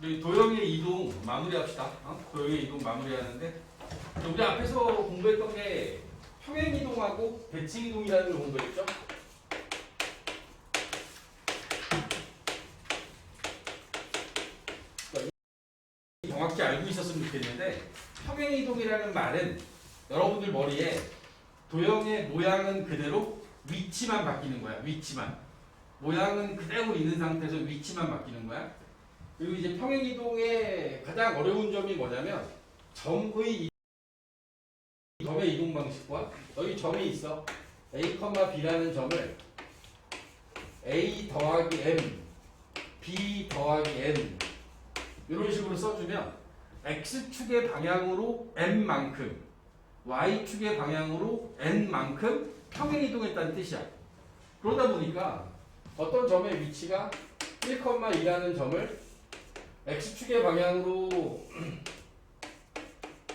우리 도형의 이동 마무리합시다. 도형의 이동 마무리하는데 우리 앞에서 공부했던 게 평행 이동하고 대칭 이동이라는 걸 공부했죠. 정확히 알고 있었으면 좋겠는데 평행 이동이라는 말은 여러분들 머리에 도형의 모양은 그대로 위치만 바뀌는 거야. 위치만. 모양은 그대로 있는 상태에서 위치만 바뀌는 거야. 그리고 이제 평행 이동의 가장 어려운 점이 뭐냐면 점의 점의 이동 방식과 여기 점이 있어. A, B라는 점을 A 더하기 M, B 더하기 N 이런 식으로 써주면 X축의 방향으로 M만큼 Y축의 방향으로 N만큼 평행 이동했다는 뜻이야. 그러다 보니까 어떤 점의 위치가 1,2라는 점을 X축의 방향으로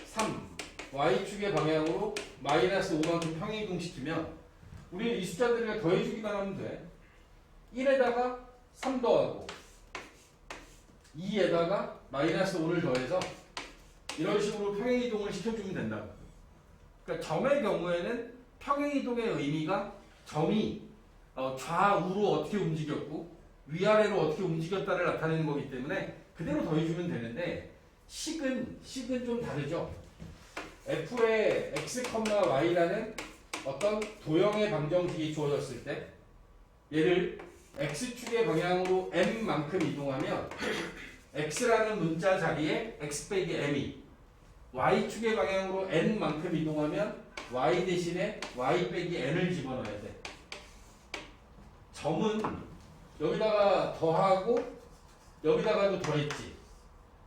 3, Y축의 방향으로 마이너스 5만큼 평행 이동시키면 우리는 이 숫자들을 더해주기만 하면 돼. 1에다가 3 더하고 2에다가 마이너스 5를 더해서 이런 식으로 평행 이동을 시켜주면 된다고. 그러니까 점의 경우에는 평행 이동의 의미가 점이 좌우로 어떻게 움직였고 위아래로 어떻게 움직였다를 나타내는 거기 때문에 그대로 더해주면 되는데 식은 좀 다르죠. f의 x, y라는 어떤 도형의 방정식이 주어졌을 때 얘를 x축의 방향으로 m만큼 이동하면 x라는 문자 자리에 x 빼기 m이 y축의 방향으로 n만큼 이동하면 y 대신에 y 빼기 n을 집어넣어야 돼. 점은 여기다가 더하고 여기다가도 더했지.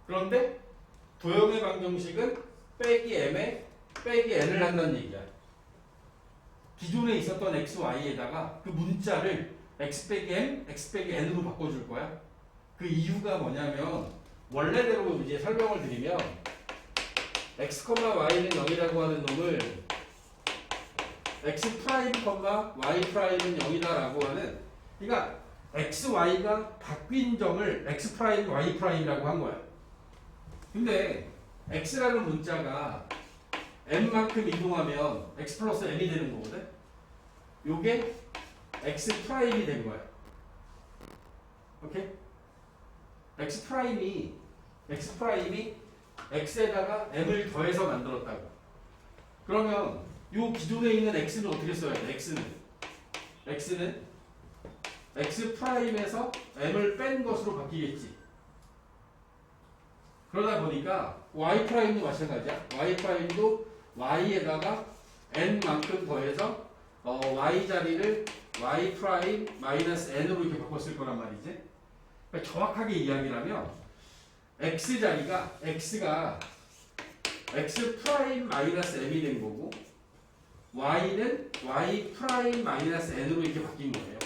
그런데 도형의 방정식은 빼기 m에 빼기 n을 한다는 얘기야. 기존에 있었던 x, y에다가 그 문자를 x 빼기 m, x 빼기 n으로 바꿔줄 거야. 그 이유가 뭐냐면 원래대로 이제 설명을 드리면 x, y는 0이라고 하는 놈을 x 프라임, y 프라임은 0이다라고 하는 그러니까 x, y가 바뀐 점을 x 프라임, y 프라임이라고 한 거야. 근데 x라는 문자가 n만큼 이동하면 x 플러스 n이 되는 거거든. 요게 x 프라임이 된 거야. 오케이? x 프라임이 x에다가 m을 더해서 만들었다고. 그러면 요 기존에 있는 x는 어떻게 써야 돼? x는 x 프라임에서 m을 뺀 것으로 바뀌겠지. 그러다 보니까 y 프라임도 마찬가지야. y 프라임도 y에다가 n만큼 더해서 y 자리를 y 프라임 마이너스 n으로 이렇게 바꿨을 거란 말이지. 그러니까 정확하게 이야기를 하면 x 자리가 x가 x 프라임 마이너스 m이 된 거고 y는 y 프라임 마이너스 n으로 이렇게 바뀐 거예요.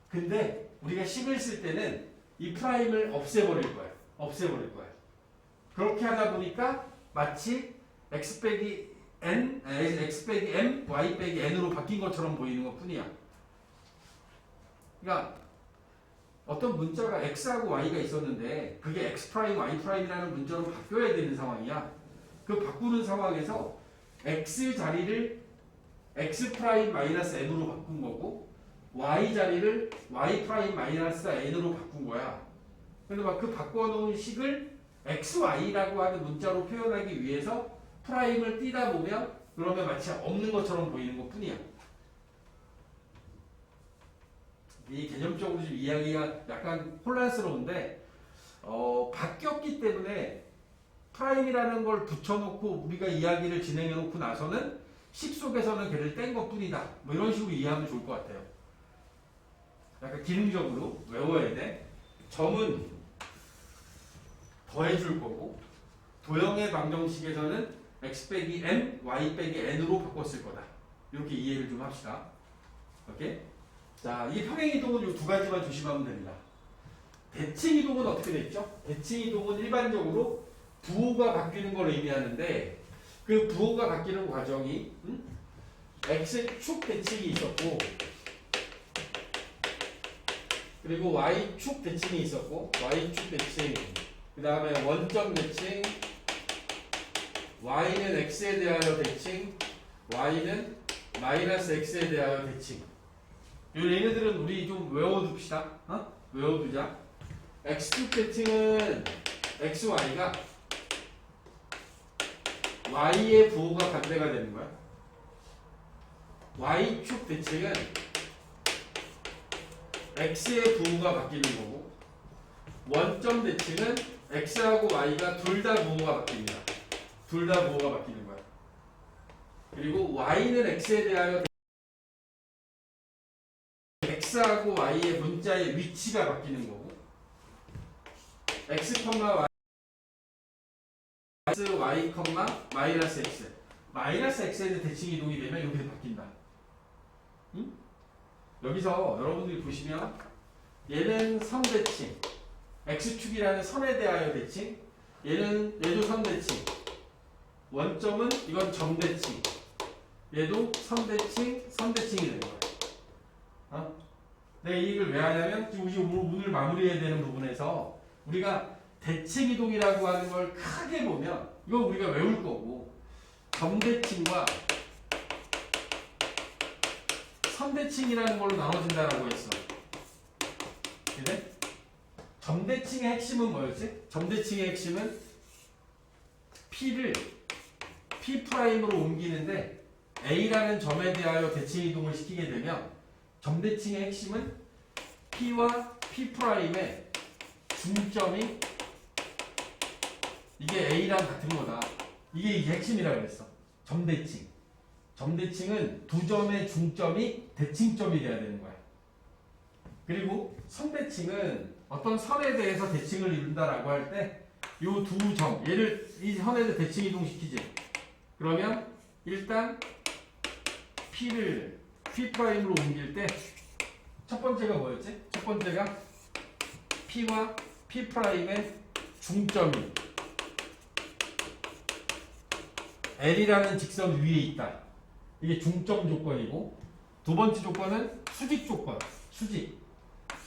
근데 우리가 식을 쓸 때는 이 프라임을 없애버릴 거야. 그렇게 하다 보니까 마치 x 빼기 n, x 빼기 m, y 빼기 n으로 바뀐 것처럼 보이는 것 뿐이야. 그러니까 어떤 문자가 x하고 y가 있었는데 그게 x 프라임, y 프라임이라는 문자로 바뀌어야 되는 상황이야. 그 바꾸는 상황에서 x 자리를 x 프라임 마이너스 n으로 바꾼 거고 y 자리를 y 프라임 마이너스 n으로 바꾼 거야. 그래서 막 그 바꿔놓은 식을 xy라고 하는 문자로 표현하기 위해서 프라임을 띄다 보면 그러면 마치 없는 것처럼 보이는 것 뿐이야. 이 개념적으로 좀 이야기가 약간 혼란스러운데 바뀌었기 때문에 프라임이라는 걸 붙여놓고 우리가 이야기를 진행해놓고 나서는 식 속에서는 걔를 뗀 것뿐이다. 뭐 이런 식으로 이해하면 좋을 것 같아요. 약간 기능적으로 외워야 돼. 점은 더해줄 거고 도형의 방정식에서는 x 빼기 m, y 빼기 n으로 바꿨을 거다. 이렇게 이해를 좀 합시다. 오케이? 자, 이 평행 이동은 이 두 가지만 조심하면 됩니다. 대칭 이동은 어떻게 됐죠? 대칭 이동은 일반적으로 부호가 바뀌는 걸 의미하는데 그 부호가 바뀌는 과정이 x축 대칭이 있었고 그리고 y축 대칭이 있었고 y축 대칭 그 다음에 원점 대칭, y는 x에 대하여 대칭, y는 마이너스 x에 대하여 대칭. 얘네들은 우리 좀 외워둡시다. 외워두자. x축 대칭은 xy가 y의 부호가 반대가 되는 거야. y축 대칭은 x의 부호가 바뀌는 거고, 원점 대칭은 x하고 y가 둘 다 부호가 바뀝니다. 둘 다 부호가 바뀌는 거야. 그리고 y는 x에 대하여 x하고 y의 문자의 위치가 바뀌는 거고, x, y, y, 마이너스 x. 마이너스 x에 대칭 이동이 되면 이렇게 바뀐다. 응? 여기서 여러분들이 보시면 얘는 선대칭, x축이라는 선에 대하여 대칭, 얘도 선대칭, 원점은 이건 점대칭, 얘도 선대칭, 선대칭이 되는 거예요. 내가 이 얘기를 왜 하냐면 지금 오늘 마무리해야 되는 부분에서 우리가 대칭 이동이라고 하는 걸 크게 보면 이건 우리가 외울 거고, 점대칭과 선대칭이라는 걸로 나눠진다라고 했어. 그래? 점대칭의 핵심은 뭐였지? 점대칭의 핵심은 P를 P'으로 옮기는데 A라는 점에 대하여 대칭 이동을 시키게 되면 점대칭의 핵심은 P와 P'의 중점이 이게 A랑 같은 거다. 이게 핵심이라고 그랬어. 점대칭. 점대칭은 두 점의 중점이 대칭점이 돼야 되는 거야. 그리고 선대칭은 어떤 선에 대해서 대칭을 이룬다라고 할 때 이 두 점, 얘를 이 선에 대칭 이동시키지. 그러면 일단 P를 P'으로 옮길 때 첫 번째가 뭐였지? 첫 번째가 P와 P'의 중점이 L이라는 직선 위에 있다. 이게 중점 조건이고, 두 번째 조건은 수직 조건. 수직.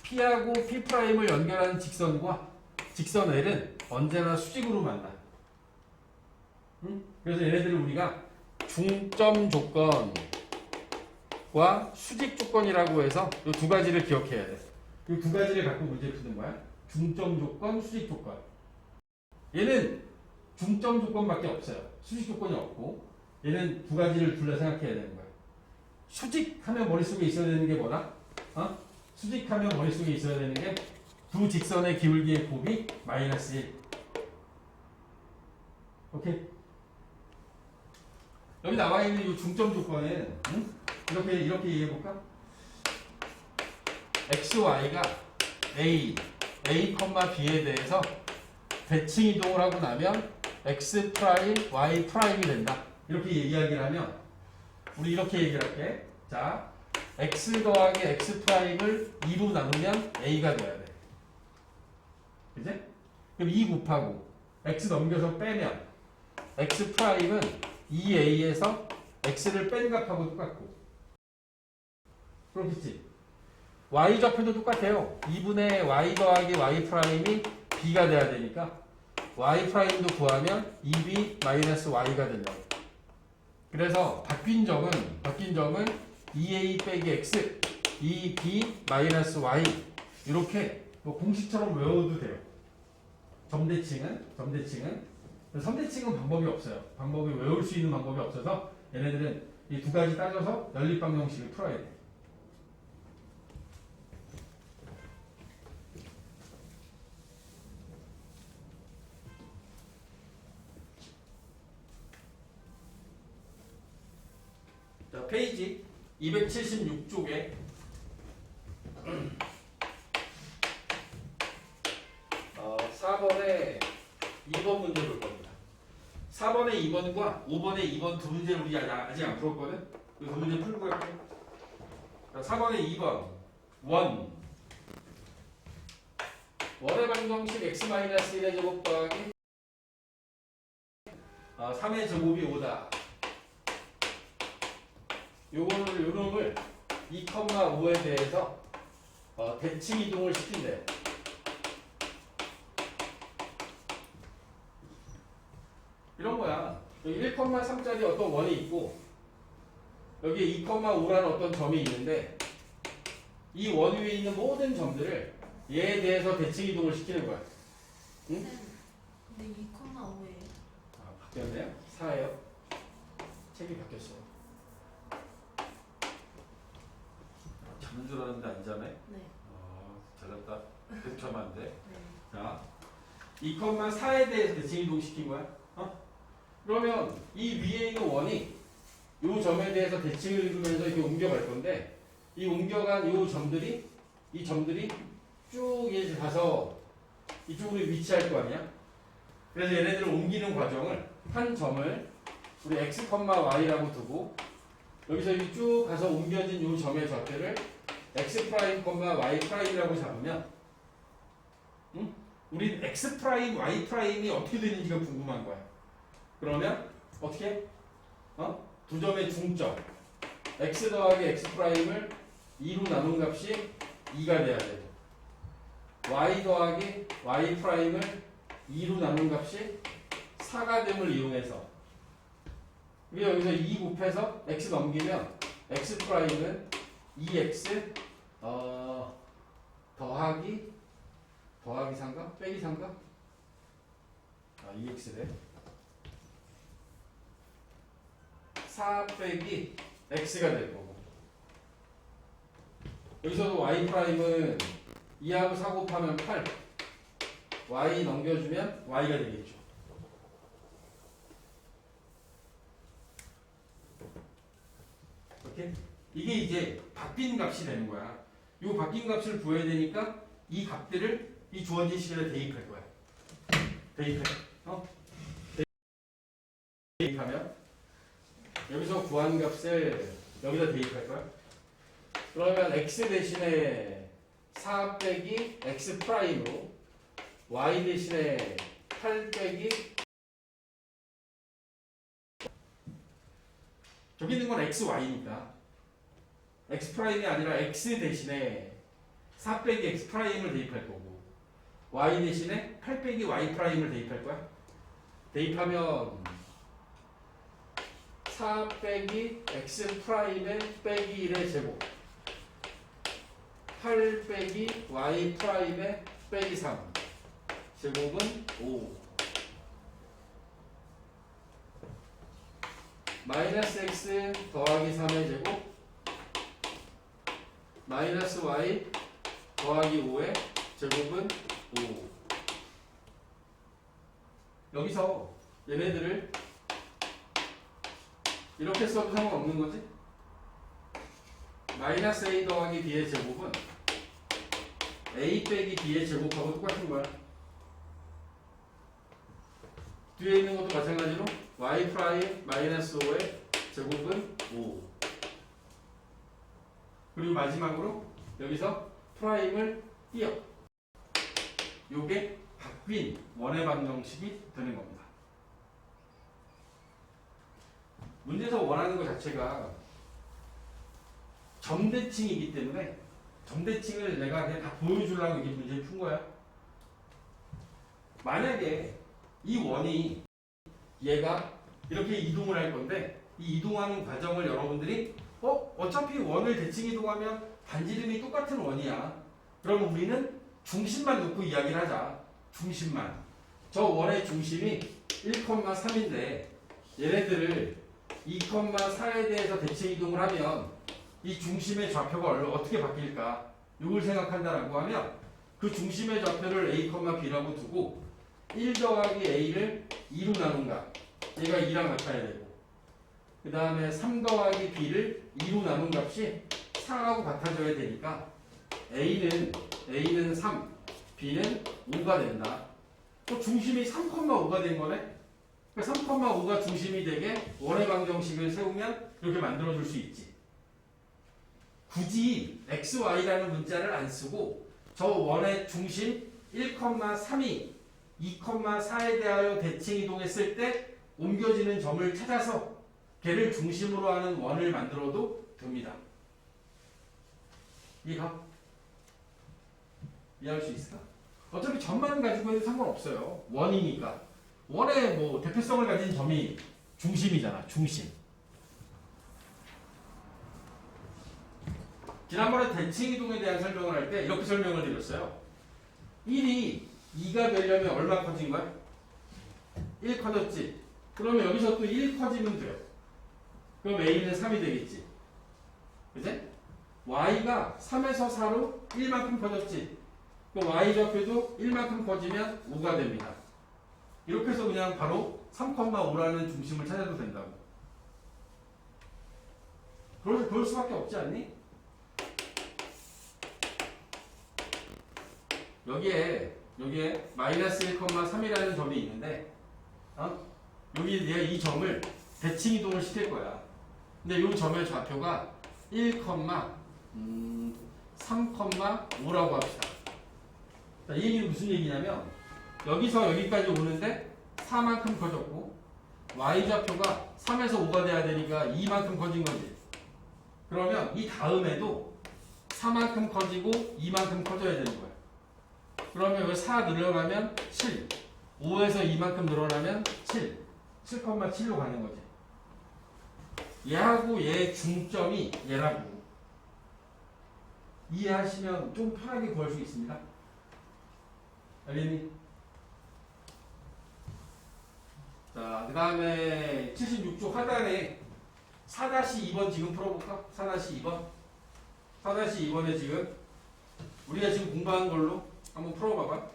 P하고 P'을 연결하는 직선과 직선 L은 언제나 수직으로 만나. 그래서 얘네들을 우리가 중점 조건과 수직 조건이라고 해서 이 두 가지를 기억해야 돼. 이 두 가지를 갖고 문제 푸는 거야. 중점 조건, 수직 조건. 얘는 중점 조건밖에 없어요. 수직 조건이 없고, 얘는 두 가지를 둘러 생각해야 되는 거야. 수직하면 머릿속에 있어야 되는 게 뭐다? 수직하면 머릿속에 있어야 되는 게 두 직선의 기울기의 곱이 마이너스 1. 오케이? 여기 나와 있는 이 중점 조건은 이렇게 얘기해볼까? x, y가 a, B에 대해서 대칭 이동을 하고 나면 x 프라임, y 프라임이 된다. 이렇게 이야기를 하면 우리 이렇게 얘기를 할게. 자, x 더하기 x 프라임을 2로 나누면 a가 돼야 돼. 그지? 그럼 2 곱하고 x 넘겨서 빼면 x 프라임은 2a에서 x를 뺀 값하고 똑같고, 그렇겠지? y 좌표도 똑같아요. 2분의 y 더하기 y 프라임이 b가 돼야 되니까 y 프라임도 구하면 2b 마이너스 y가 된다고. 그래서 바뀐 점은 2a 빼기 x, 2b 마이너스 y, 이렇게 뭐 공식처럼 외워도 돼요. 점대칭은 선대칭은 방법이 없어요. 방법이 외울 수 있는 방법이 없어서 얘네들은 이 두 가지 따져서 연립방 형식을 풀어야 돼. 자, 페이지 276쪽에 4번에 2번 문제 볼 겁니다. 4번에 2번과 5번에 2번 두 문제를 우리 아직 안 풀었거든? 그 두 문제 풀고 갈게. 4번에 2번 원의 방정식 x-1의 제곱 더하기 3의 제곱이 5다. 요놈을 2,5에 대해서 대칭 이동을 시킨대. 이런 거야. 여기 1,3짜리 어떤 원이 있고 여기에 2,5라는 어떤 점이 있는데 이 원 위에 있는 모든 점들을 얘에 대해서 대칭 이동을 시키는 거야. 응? 근데 2,5예요. 아, 바뀌었네요? 4예요? 책이 바뀌었어요. 자는 줄 알았는데 안 자네? 네. 잘났다. 계속 자면 안 돼. 네. 자, 2,4에 대해서 대칭 이동시킨 거야. 그러면 이 위에 있는 원이 이 점에 대해서 대칭을 이루면서 이렇게 옮겨갈 건데 이 옮겨간 이 점들이 쭉 이제 가서 이쪽으로 위치할 거 아니야? 그래서 얘네들을 옮기는 과정을 한 점을 우리 x, y라고 두고 여기서 이쭉 가서 옮겨진 이 점의 좌표를 x', y'이라고 잡으면 우리 x', y''이 어떻게 되는지가 궁금한 거야. 그러면 어떻게? 두 점의 중점 x 더하기 x'을 2로 나눈 값이 2가 돼야 되고 y 더하기 y'을 2로 나눈 값이 4가 됨을 이용해서 우리 여기서 2 곱해서 x 넘기면 x'은 2x 더하기 3가? 빼기 3가? 2x래 4 빼기 x가 될 거고 여기서도 y'은 2하고 4 곱하면 8 y 넘겨주면 y가 되겠죠. 이렇게 이게 이제 바뀐 값이 되는 거야. 이 바뀐 값을 구해야 되니까 이 값들을 이 주어진 시간에 대입할 거야. 대입하면 여기서 구한 값을 여기다 대입할 거야. 그러면 x 대신에 4 빼기 x 프라임으로 y 대신에 8 빼기 저기 있는 건 x, y니까 x 프라임이 아니라 x 대신에 4 빼기 x 프라임을 대입할 거고 y 대신에 8 빼기 y 프라임을 대입할 거야. 대입하면 4 빼기 x 프라임의 빼기 1의 제곱 8 빼기 y 프라임의 빼기 3 제곱은 5 마이너스 x 더하기 3의 제곱 마이너스 y 더하기 5의 제곱은 5 여기서 얘네들을 이렇게 써도 상관없는 거지? 마이너스 a 더하기 b의 제곱은 a 빼기 b의 제곱하고 똑같은 거야. 뒤에 있는 것도 마찬가지로 y 프라임 마이너스 5의 제곱은 5 그리고 마지막으로 여기서 프라임을 띄어 요게 바뀐 원의 방정식이 되는 겁니다. 문제에서 원하는 것 자체가 점대칭이기 때문에 점대칭을 내가 그냥 다 보여주려고 이게 문제를 푼 거야. 만약에 이 원이 얘가 이렇게 이동을 할 건데 이 이동하는 과정을 여러분들이 어차피 원을 대칭 이동하면 반지름이 똑같은 원이야. 그럼 우리는 중심만 놓고 이야기를 하자. 중심만. 저 원의 중심이 1,3인데 얘네들을 2,4에 대해서 대칭 이동을 하면 이 중심의 좌표가 어떻게 바뀔까? 이걸 생각한다라고 하면 그 중심의 좌표를 a, b라고 두고 1 더하기 a를 2로 나눈다. 얘가 2랑 같아야 되고 그 다음에 3 더하기 b를 2로 나눈 값이 4하고 같아져야 되니까 a는 3, b는 5가 된다. 또 중심이 3,5가 된 거네. 3,5가 중심이 되게 원의 방정식을 세우면 이렇게 만들어줄 수 있지. 굳이 x, y라는 문자를 안 쓰고 저 원의 중심 1,3이 2,4에 대하여 대칭 이동했을 때 옮겨지는 점을 찾아서 걔를 중심으로 하는 원을 만들어도 됩니다. 이해가? 이해할 수 있을까? 어차피 점만 가지고 해도 상관없어요. 원이니까. 원의 뭐 대표성을 가진 점이 중심이잖아. 중심. 지난번에 대칭 이동에 대한 설명을 할 때 이렇게 설명을 드렸어요. 1이 2가 되려면 얼마 커진 거야? 1 커졌지. 그러면 여기서 또 1 커지면 돼요. 그럼 A는 3이 되겠지. 그지? Y가 3에서 4로 1만큼 커졌지. 그럼 Y 좌표도 1만큼 커지면 5가 됩니다. 이렇게 해서 그냥 바로 3,5라는 중심을 찾아도 된다고. 그럴 수밖에 없지 않니? 여기에 마이너스 1,3이라는 점이 있는데, 여기 내가 이 점을 대칭 이동을 시킬 거야. 근데 이 점의 좌표가 3,5라고 합시다. 자, 이 얘기는 무슨 얘기냐면 여기서 여기까지 오는데 4만큼 커졌고 y 좌표가 3에서 5가 돼야 되니까 2만큼 커진 거지. 그러면 이 다음에도 4만큼 커지고 2만큼 커져야 되는 거야. 그러면 여기 4 늘어나면 7, 5에서 2만큼 늘어나면 7,7로 가는 거지. 얘하고 얘의 중점이 얘라고 이해하시면 좀 편하게 구할 수 있습니다. 알겠니? 자, 그 다음에 76쪽 하단에 4-2번 지금 풀어볼까? 4-2번 4-2번에 지금 우리가 지금 공부한 걸로 한번 풀어봐봐.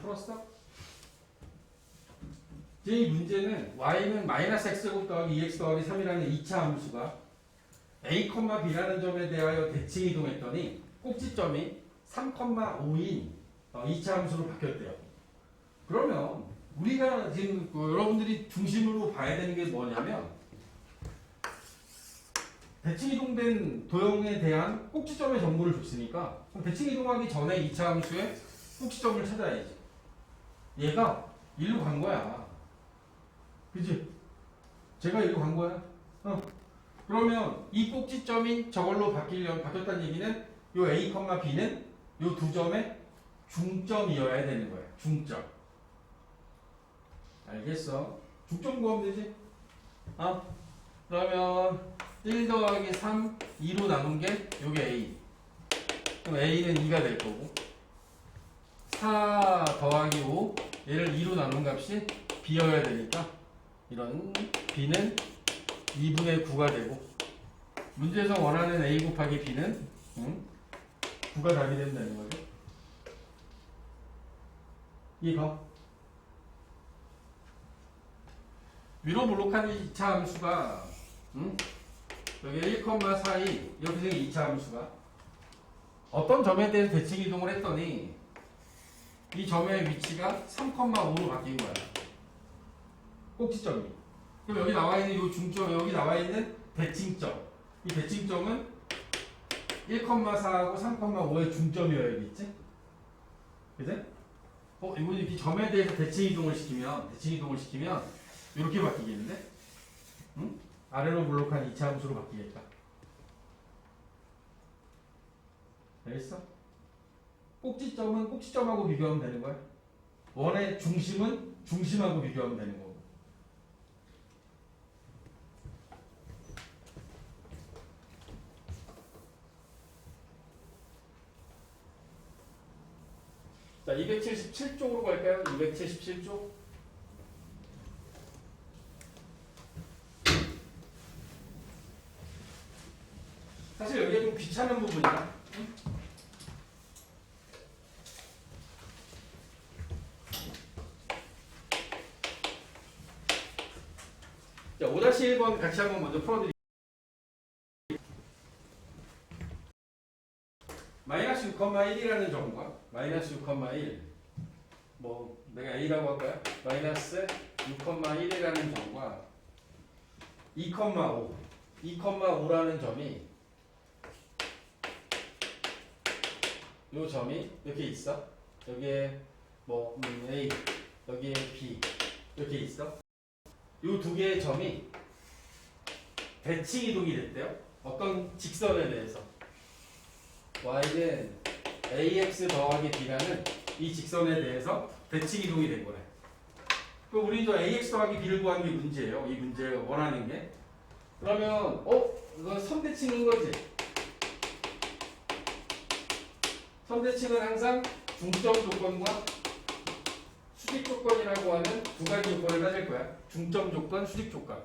풀었어? 이제 이 문제는 y는 마이너스 x제곱 더하기 2x 더하기 3이라는 2차 함수가 a, b라는 점에 대하여 대칭 이동했더니 꼭지점이 3,5인 2차 함수로 바뀌었대요. 그러면 우리가 지금 여러분들이 중심으로 봐야 되는 게 뭐냐면 대칭 이동된 도형에 대한 꼭지점의 정보를 줬으니까 그럼 대칭 이동하기 전에 2차 함수의 꼭지점을 찾아야지. 얘가 일로 간 거야. 그치? 제가 일로 간 거야. 그러면 이 꼭지점이 저걸로 바뀌었다는 얘기는 요 A, B는 요 두 점의 중점이어야 되는 거야. 중점. 알겠어? 중점 구하면 되지? 그러면 1 더하기 3, 2로 나눈 게 요게 A. 그럼 A는 2가 될 거고 4 더하기 5 얘를 2로 나눈 값이 B여야 되니까 이런 B는 2분의 9가 되고 문제에서 원하는 A 곱하기 B는 9가 답이 된다는 거죠. 이거 위로 블록한 2차 함수가 여기 1,4이 여기서 2차 함수가 어떤 점에 대해서 대칭 이동을 했더니 이 점의 위치가 3,5로 바뀐 거야. 꼭지점이. 그럼 여기 나와 있는 이 중점, 여기 나와 있는 대칭점. 이 대칭점은 1,4하고 3,5의 중점이어야겠지? 그지? 이거 이 점에 대해서 대칭 이동을 시키면 이렇게 바뀌겠는데? 응? 아래로 블록한 2차 함수로 바뀌겠다. 알겠어? 꼭지점은 꼭지점하고 비교하면 되는 거야. 원의 중심은 중심하고 비교하면 되는 거고. 자, 277쪽으로 갈까요? 277쪽. 사실 여기가 좀 귀찮은 부분이야. 응? 자, 5-1번 같이 한번 먼저 풀어드릴게요. 마이너스 6,1이라는 점과 마이너스 6,1 뭐 내가 A라고 할까요? 마이너스 6,1이라는 점과 2,5 2,5라는 점이 요 점이 이렇게 있어. 여기에 뭐 A 여기에 B 이렇게 있어. 요 두 개의 점이 대칭 이동이 됐대요. 어떤 직선에 대해서 y는 ax 더하기 b라는 이 직선에 대해서 대칭 이동이 된 거래. 그럼 우리도 ax 더하기 b를 구하는 게 문제예요. 이 문제 원하는 게. 그러면 이건 선대칭인 거지. 선대칭은 항상 중점 조건과 수직 조건이라고 하는 두 가지 조건을 가질 거야. 중점 조건, 수직 조건.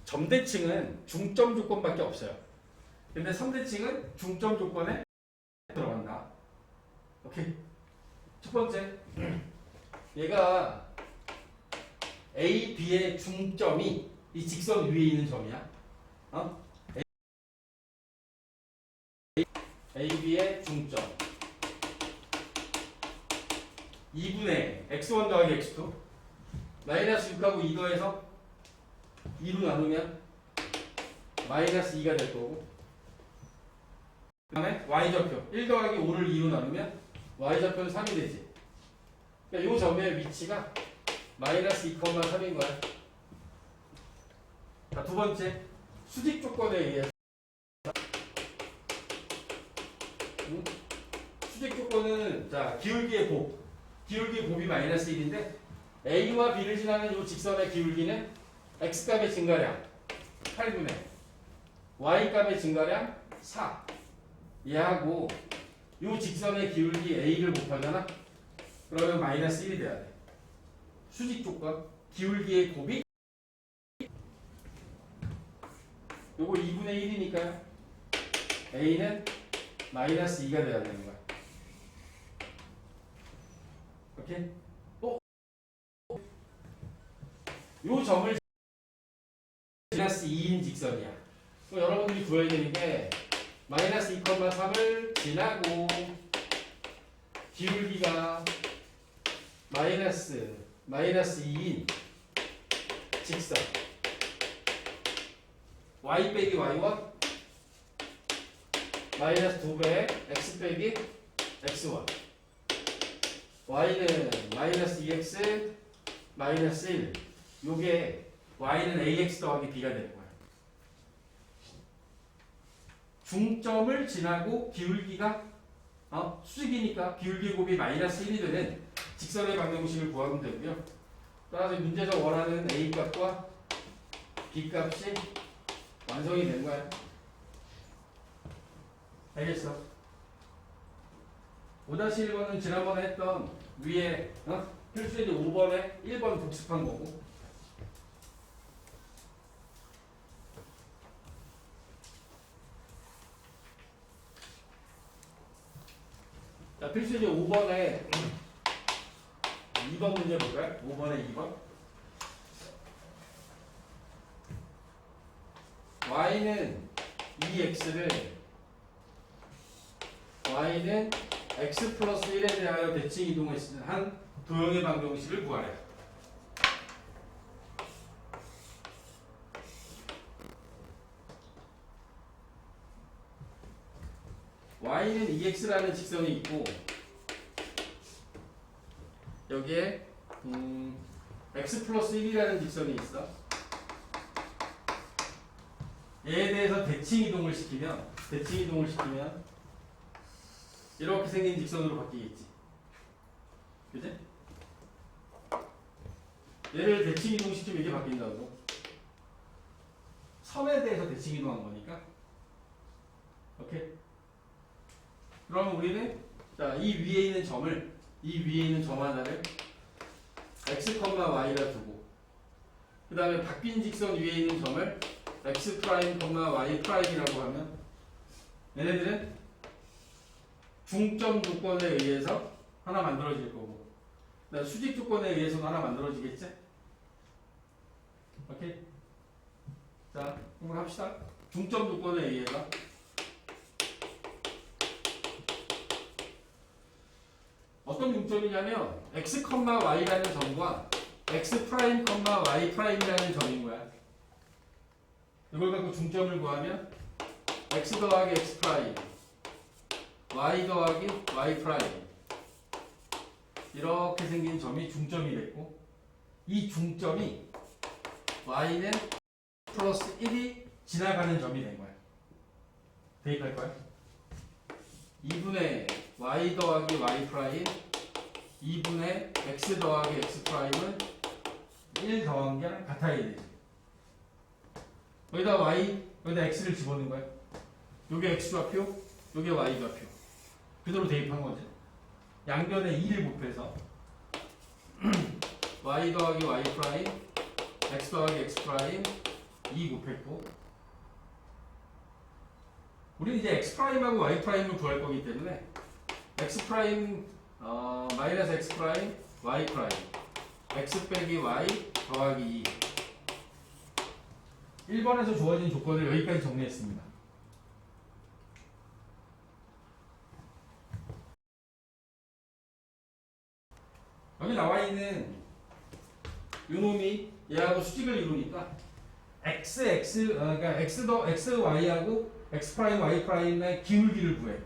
점대칭은 중점 조건밖에 없어요. 근데 선대칭은 중점 조건에 들어간다. 오케이. 첫 번째. 얘가 A, B의 중점이 이 직선 위에 있는 점이야. A, B의 중점. 2분의 x1 더하기 x2 마이너스 6하고 2 더해서 2로 나누면 마이너스 2가 될 거고 그 다음에 y좌표 1 더하기 5를 2로 나누면 y좌표는 3이 되지. 그러니까 이 점의 위치가 마이너스 2,3인 거야. 자, 두 번째 수직 조건에 의해서 수직 조건은 자 기울기의 곱이 마이너스 1인데 A와 B를 지나는 이 직선의 기울기는 X값의 증가량 8분의 Y값의 증가량 4 얘하고 이 직선의 기울기 A를 곱하잖아. 그러면 마이너스 1이 돼야 돼. 수직 조건 기울기의 곱이 요거 2분의 1이니까요 A는 마이너스 2가 돼야 되는 거야. 오케이? 요 점을 마이너스 2인 직선이야. 그럼 여러분들이 구해야 되는 게 마이너스 2,3을 지나고 기울기가 마이너스 2인 직선 y 빼기 y1 마이너스 2배 x 빼기 x1 y는 마이너스 2x 마이너스 1 요게 y는 ax 더하기 b가 되는 거야. 중점을 지나고 기울기가 수직이니까 기울기 곱이 마이너스 1이 되는 직선의 방정식을 구하면 되고요. 따라서 문제에서 원하는 a 값과 b 값이 완성이 된 거야. 알겠어? 5-1번은 지난번에 했던 위에 필수제 5번에 1번 복습한 거고 자, 필수제 5번에 2번 문제 볼까요? 5번에 2번 y는 2x를 y는 x 플러스 1에 대하여 대칭 이동을 한 도형의 방정식을 구하래. y는 2x라는 직선이 있고 여기에 x 플러스 1이라는 직선이 있어. 얘에 대해서 대칭 이동을 시키면 이렇게 생긴 직선으로 바뀌겠지. 그지? 얘를 대칭 이동시키면 이게 바뀐다고. 선에 대해서 대칭 이동한 거니까. 오케이? 그러면 우리는 자, 이 위에 있는 점 하나를 x, y라 두고 그 다음에 바뀐 직선 위에 있는 점을 x 프라임, y 프라임이라고 하면 얘네들은 중점 조건에 의해서 하나 만들어질 거고 그다음에 수직 조건에 의해서 하나 만들어지겠지? 오케이? 자, 한번 합시다. 중점 조건에 의해서 어떤 중점이냐면 x, y라는 점과 x 프라임, y 프라임이라는 점인 거야. 이걸 갖고 중점을 구하면 x 더하기 x 프라임, y 더하기 y 프라임 이렇게 생긴 점이 중점이 됐고 이 중점이 y는 플러스 1이 지나가는 점이 된 거야. 대입할 거야. 2분의 y 더하기 y 프라임 2분의 x 더하기 x 프라임은 1 더한 게 같아야 되지. 여기다 x를 집어넣은 거야. 요게 x좌표, 요게 y좌표. 그대로 대입한 거지. 양변에 2를 곱해서 y 더하기 y 프라임, x 더하기 x 프라임 2 곱했고 우리는 이제 x 프라임하고 y 프라임을 구할 거기 때문에 x 프라임 마이너스 x 프라임, y 프라임 x 빼기 y 더하기 2 1번에서 주어진 조건을 여기까지 정리했습니다. 여기 나와 있는 요놈이 얘하고 수직을 이루니까 그러니까 x y하고 x 프라임 y 프라임의 기울기를 구해.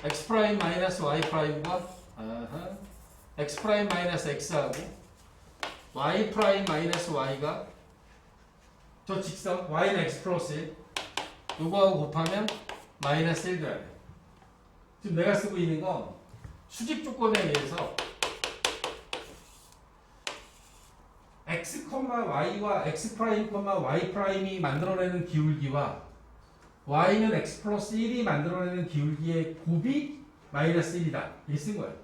x 프라임 마이너스 y 프라임과 x 프라임 마이너스 x하고 y 프라임 마이너스 y가 저 직선 y는 x 플러스 1 요거하고 곱하면 마이너스 1 돼야 돼. 지금 내가 쓰고 있는 건 수직 조건에 의해서 x, y와 x 프라임, y 프라임이 만들어내는 기울기와 y는 x 플러스 1이 만들어내는 기울기의 곱이 마이너스 1이다. 이렇게 쓴 거예요.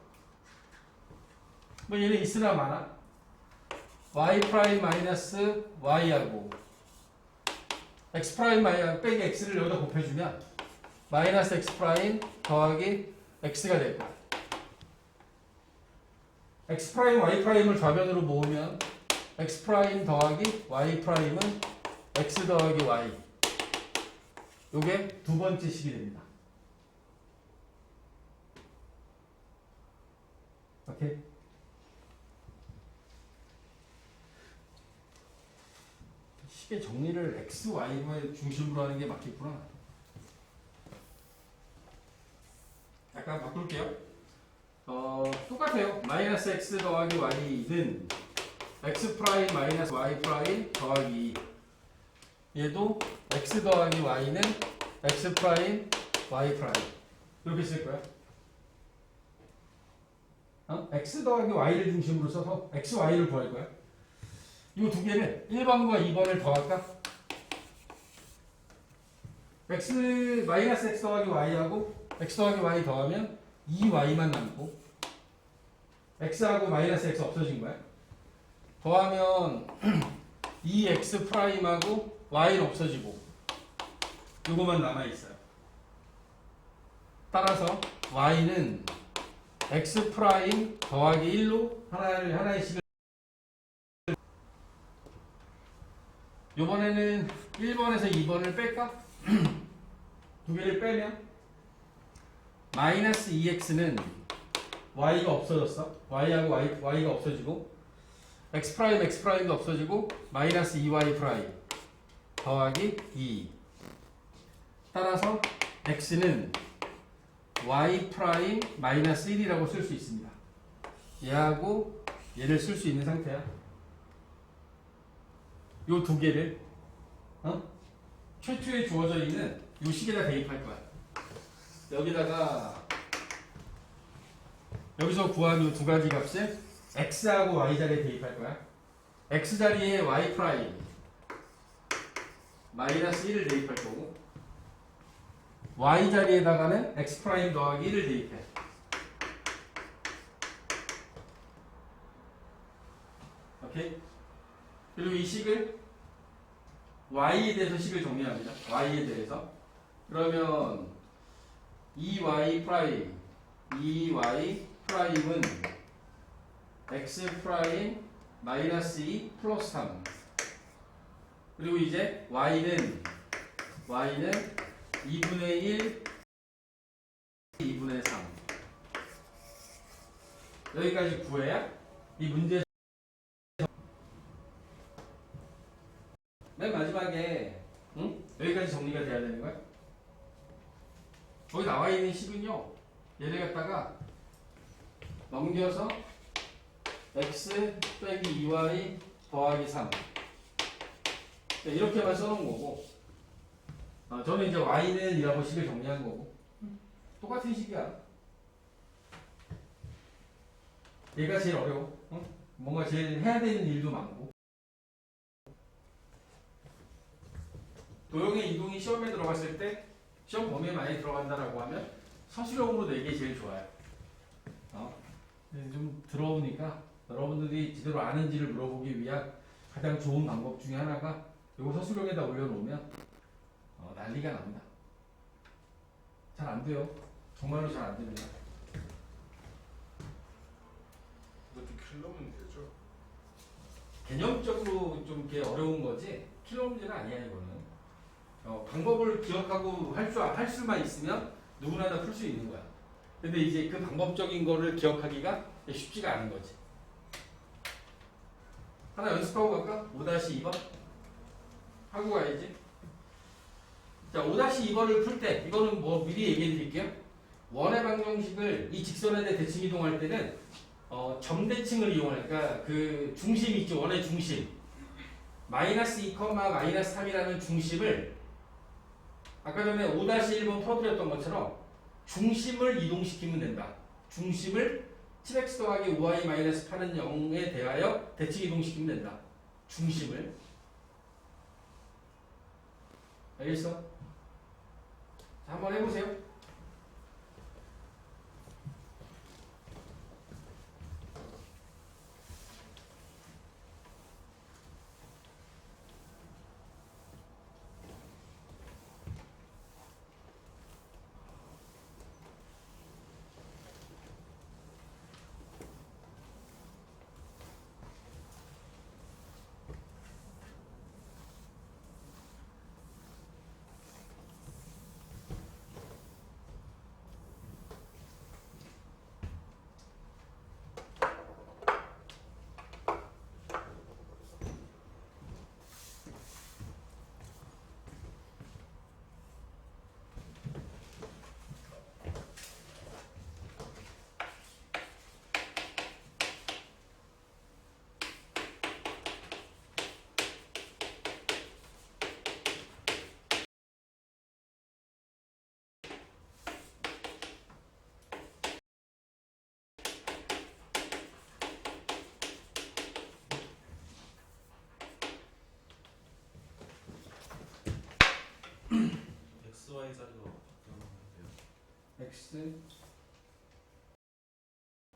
뭐 얘는 있으나 마나 y 프라임 마이너스 y하고 x 프라임 빼기 x를 여기다 곱해주면 마이너스 x 프라임 더하기 x가 될 거야. x 프라임 y 프라임을 좌변으로 모으면 x 프라임 더하기 y 프라임은 x 더하기 y 요게 두 번째 식이 됩니다. 오케이? 식의 정리를 x, y의 중심으로 하는 게 맞겠구나. 약간 바꿀게요. 똑같아요. 마이너스 x 더하기 y는 x 프라임 마이너스 y 프라임 더하기 2. 얘도 x 더하기 y는 x 프라임 y 프라임 이렇게 쓸 거야. x 더하기 y를 중심으로 써서 x, y를 구할 거야. 이 두 개를 1번과 2번을 더할까? 마이너스 x 더하기 y하고 x 더하기 y 더하면 2y만 남고 x하고 마이너스 x 없어진 거야. 더하면 2x 프라임하고 y는 없어지고 요거만 남아있어요. 따라서 y는 x 프라임 더하기 1로 하나의 식을 요번에는 1번에서 2번을 뺄까? 두 개를 빼면 마이너스 2x는 y가 없어졌어. y하고 y가 없어지고 x 프라임도 없어지고 마이너스 2y 프라임 더하기 2. 따라서 x는 y 프라임 마이너스 1이라고 쓸 수 있습니다. 얘하고 얘를 쓸 수 있는 상태야. 요 두 개를 최초에 주어져 있는 요 식에다 대입할 거야. 여기서 구한 요 두 가지 값을 x하고 y 자리에 대입할 거야. x 자리에 y 프라임 마이너스 1을 대입할 거고 y 자리에다가는 x 프라임 더하기 1을 대입해. 오케이? 그리고 이 식을 y에 대해서 식을 정리합니다. y에 대해서. 그러면 2y 프라임은 x 프라임 마이너스 2 플러스 3. 그리고 이제 y는 2분의 1, 2분의 3. 여기까지 구해야 이 문제 맨 마지막에 여기까지 정리가 돼야 되는 거야. 거기 나와 있는 식은요. 얘를 갖다가 넘겨서 x 빼기 2y 더하기 3 이렇게만 써놓은 거고 저는 이제 y는 이라고 식을 정리한 거고 똑같은 식이야. 얘가 제일 어려워. 뭔가 제일 해야 되는 일도 많고 도형의 이동이 시험에 들어갔을 때 시험 범위에 많이 들어간다라고 하면 서술형으로 내게 제일 좋아요. 좀 들어오니까 여러분들이 제대로 아는지를 물어보기 위한 가장 좋은 방법 중에 하나가 이거 서술형에다 올려놓으면 난리가 납니다. 잘 안 돼요. 정말로 잘 안 됩니다. 이것도 킬러면 되죠. 개념적으로 좀 이렇게 어려운 거지 킬러 문제는 아니야 이거는. 방법을 기억하고 할 수만 있으면 누구나 다 풀 수 있는 거야. 근데 이제 그 방법적인 거를 기억하기가 쉽지가 않은 거지. 하나 연습하고 갈까? 5-2번 하고 가야지. 자, 5-2번을 풀 때 이거는 뭐 미리 얘기해 드릴게요. 원의 방정식을 이 직선에 대해 대칭 이동할 때는 점대칭을 이용하니까 그 중심 있죠. 원의 중심 마이너스 2, 마이너스 3이라는 중심을 아까 전에 5-1번 터뜨렸던 것처럼 중심을 이동시키면 된다. 중심을 7x 더하기 5y 마이너스 8은 0에 대하여 대칭 이동시키면 된다. 중심을. 알겠어? 자, 한번 해보세요. XY 자리로 바뀌었는데요. x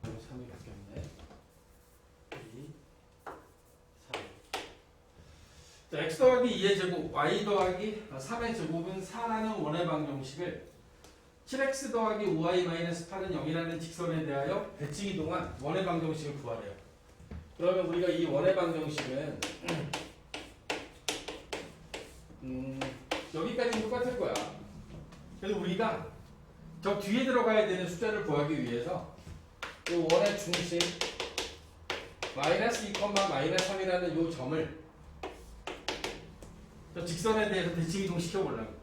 3이 바뀌었네. 2, 3. 자, x 더하기 2의 제곱, y 더하기 3의 제곱은 4라는 원의 방정식을 7x 더하기 5y 마이너스 8은 0이라는 직선에 대하여 대칭 이동한 원의 방정식을 구하래요. 그러면 우리가 이 원의 방정식은 여기까지는 똑같을 거야. 그래서 우리가 저 뒤에 들어가야 되는 숫자를 구하기 위해서 이 원의 중심 마이너스 2, 마이너스 3이라는 이 점을 저 직선에 대해서 대칭 이동시켜 보려고.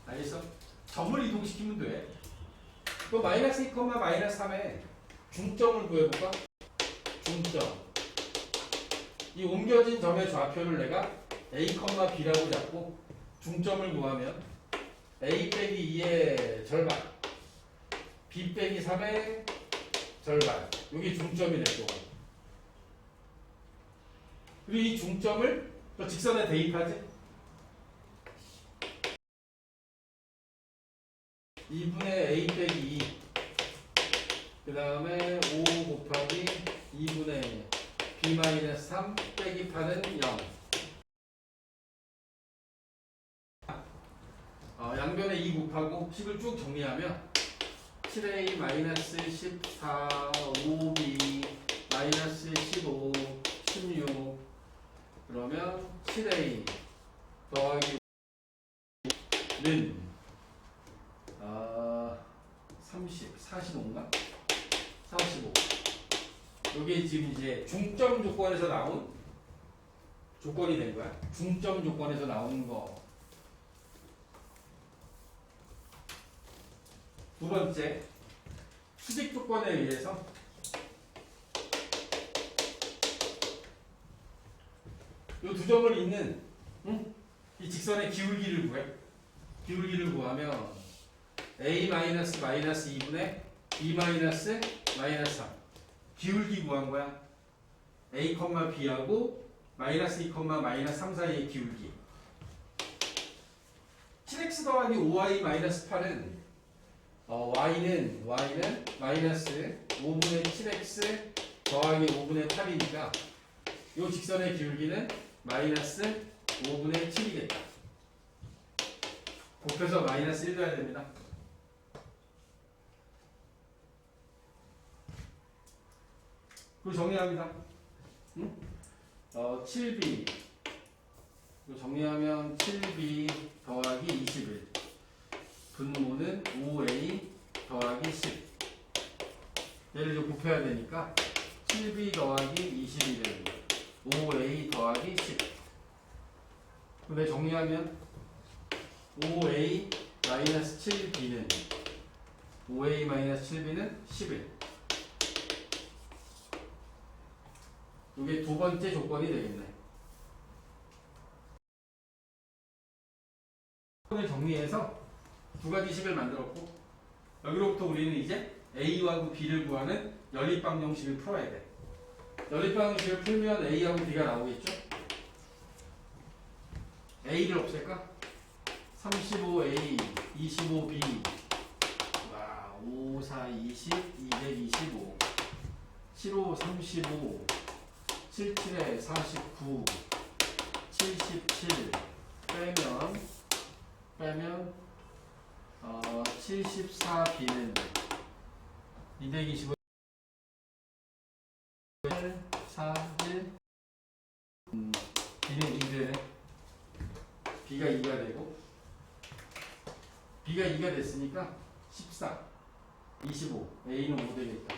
알겠어? 점을 이동시키면 돼. 그 마이너스 2, 마이너스 3에 중점을 구해볼까? 중점. 이 옮겨진 점의 좌표를 내가 A, B라고 잡고 중점을 구하면 A 빼기 2의 절반, B 빼기 3의 절반. 여기 중점이 됐고. 그리고 이 중점을 또 직선에 대입하지. 2분의 a 빼기 2. 그 다음에 5 곱하기 2분의 b 마이너스 3 빼기 8은 0. 양변에 2 곱하고 10을 쭉 정리하면 7a 마이너스 14 5b 마이너스 15 16 그러면 7a 더하기 는 30 45인가? 45 이게 지금 이제 중점 조건에서 나온 조건이 된 거야. 중점 조건에서 나오는 거. 두 번째, 수직 조건에 의해서 이 두 점을 잇는 이 직선의 기울기를 구해. 기울기를 구하면 a 마이너스 2분의 b 마이너스 3 기울기 구한 거야. a, b하고 마이너스 2, 마이너스 3 사이의 기울기. 7x 더하기 5y 마이너스 8은 y는 마이너스 5분의 7x 더하기 5분의 8이니까 이 직선의 기울기는 마이너스 5분의 7이겠다. 곱해서 마이너스 1 줘야 됩니다. 그리고 정리합니다. 7b 이거 정리하면 7b 더하기 21 분모는 5a 더하기 10 얘를 좀 곱해야 되니까 7b 더하기 21은 5a 더하기 10 근데 정리하면 5a 마이너스 7b는 5a 마이너스 7b는 11 이게 두 번째 조건이 되겠네. 조건을 정리해서 두 가지 식을 만들었고 여기로부터 우리는 이제 A하고 B를 구하는 연립방정식을 풀어야 돼. 연립방정식을 풀면 A하고 B가 나오겠죠? A를 없앨까? 35A, 25B, 5, 4, 20, 225, 75, 35, 77에 49, 77 빼면 74B는 225 4, 1 B는 2되네. B가 2가 되고 B가 2가 됐으니까 14, 25 A는 5 되겠다.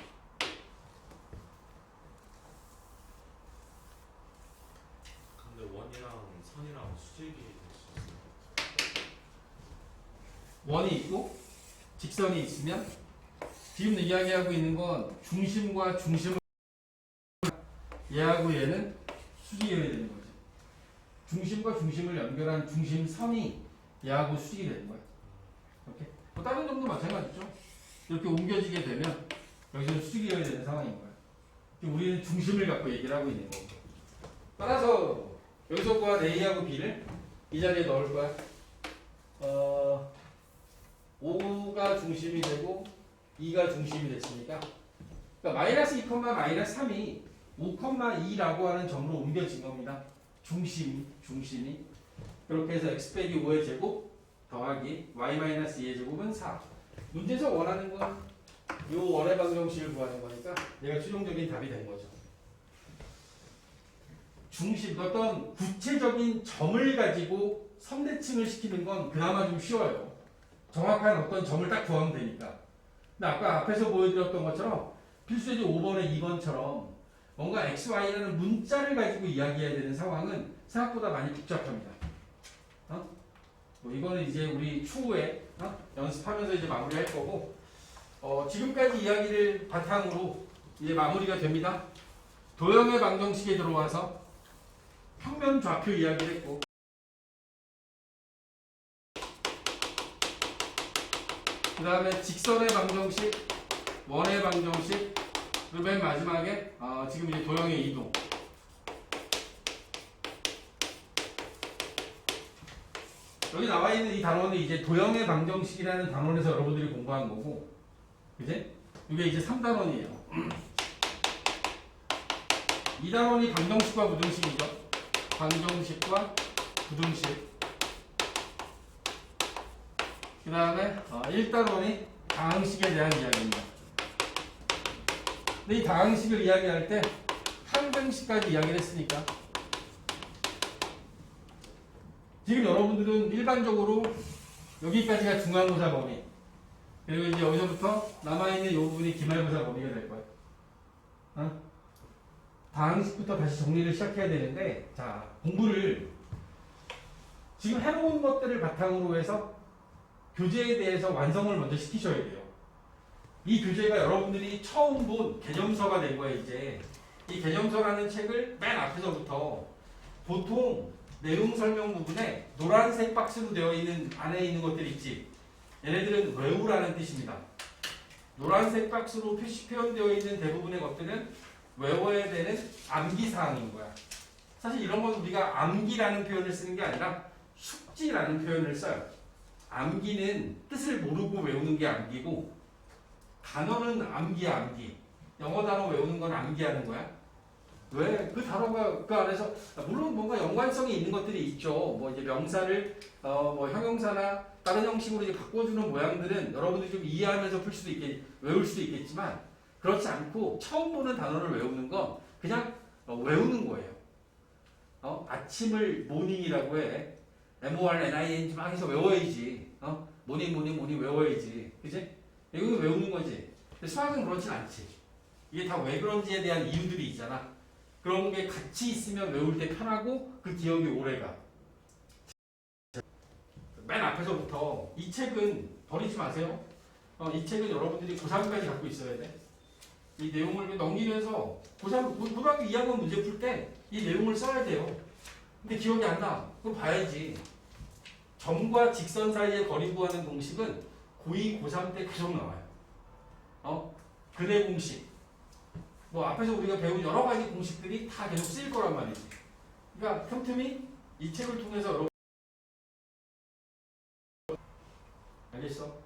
근데 원이랑 선이랑 수직이 될 수 있어요. 원이 있고 직선이 있으면 지금 이야기하고 있는 건 중심과 중심을 얘하고 얘는 수직이어야 되는 거지. 중심과 중심을 연결한 중심선이 얘하고 수직이 되는 거야. 이렇게 뭐 다른 점도 마찬가지죠. 이렇게 옮겨지게 되면 여기서는 수직이어야 되는 상황인 거야. 우리는 중심을 갖고 얘기를 하고 있는 거고. 따라서 여기서 구한 A하고 B를 이 자리에 넣을 거야. 5가 중심이 되고 2가 중심이 됐으니까 그러니까 마이너스 2, 마이너스 3이 5,2라고 하는 점으로 옮겨진 겁니다. 중심이 그렇게 해서 x 빼기 5의 제곱 더하기 y 마이너스 2의 제곱은 4. 문제에서 원하는 건 이 원의 방정식을 구하는 거니까 얘가 최종적인 답이 된 거죠. 중심, 어떤 구체적인 점을 가지고 선대칭을 시키는 건 그나마 좀 쉬워요. 정확한 어떤 점을 딱 구하면 되니까. 근데 아까 앞에서 보여드렸던 것처럼 필수제조 5번에 2번처럼 뭔가 XY라는 문자를 가지고 이야기해야 되는 상황은 생각보다 많이 복잡합니다. 뭐 이거는 이제 우리 추후에 연습하면서 이제 마무리할 거고 지금까지 이야기를 바탕으로 이제 마무리가 됩니다. 도형의 방정식에 들어와서 평면 좌표 이야기를 했고 그 다음에 직선의 방정식, 원의 방정식, 그리고 맨 마지막에 지금 이제 도형의 이동. 여기 나와 있는 이 단원은 이제 도형의 방정식이라는 단원에서 여러분들이 공부한 거고, 그지? 이게 이제 3단원이에요. 이 단원이 방정식과 부등식이죠. 방정식과 부등식. 그 다음에 1단원이 다항식에 대한 이야기입니다. 근데 이 다항식을 이야기할 때 항등식까지 이야기를 했으니까 지금 여러분들은 일반적으로 여기까지가 중간고사 범위, 그리고 이제 여기서부터 남아있는 이 부분이 기말고사 범위가 될 거예요. 다항식부터 다시 정리를 시작해야 되는데, 자, 공부를 지금 해놓은 것들을 바탕으로 해서 교재에 대해서 완성을 먼저 시키셔야 돼요. 이 교재가 여러분들이 처음 본 개념서가 된 거예요. 이제 이 개념서라는 책을 맨 앞에서부터 보통 내용 설명 부분에 노란색 박스로 되어 있는 안에 있는 것들 있지. 얘네들은 외우라는 뜻입니다. 노란색 박스로 표현되어 있는 대부분의 것들은 외워야 되는 암기사항인 거야. 사실 이런 건 우리가 암기라는 표현을 쓰는 게 아니라 숙지라는 표현을 써요. 암기는 뜻을 모르고 외우는 게 암기고, 단어는 암기야, 암기. 영어 단어 외우는 건 암기하는 거야. 왜? 그 단어가 그 안에서 물론 뭔가 연관성이 있는 것들이 있죠. 뭐 이제 명사를 뭐 형용사나 다른 형식으로 이제 바꿔주는 모양들은 여러분들이 좀 이해하면서 풀 수도 외울 수도 있겠지만, 그렇지 않고 처음 보는 단어를 외우는 건 그냥 외우는 거예요. 아침을 모닝이라고 해. MORNING 막 해서 외워야지. 모닝 외워야지. 그지? 이거 외우는 거지. 근데 수학은 그렇진 않지. 이게 다 왜 그런지에 대한 이유들이 있잖아. 그런 게 같이 있으면 외울 때 편하고 그 기억이 오래가. 맨 앞에서부터 이 책은 버리지 마세요. 이 책은 여러분들이 고3까지 갖고 있어야 돼. 이 내용을 넘기면서 고등학교 2학년 문제 풀 때 이 내용을 써야 돼요. 근데 기억이 안 나. 그럼 봐야지. 점과 직선 사이의 거리 구하는 공식은 고2, 고3 때 계속 나와요. 근해 공식. 뭐 앞에서 우리가 배운 여러 가지 공식들이 다 계속 쓰일 거란 말이지. 그러니까 틈틈이 이 책을 통해서 알겠어?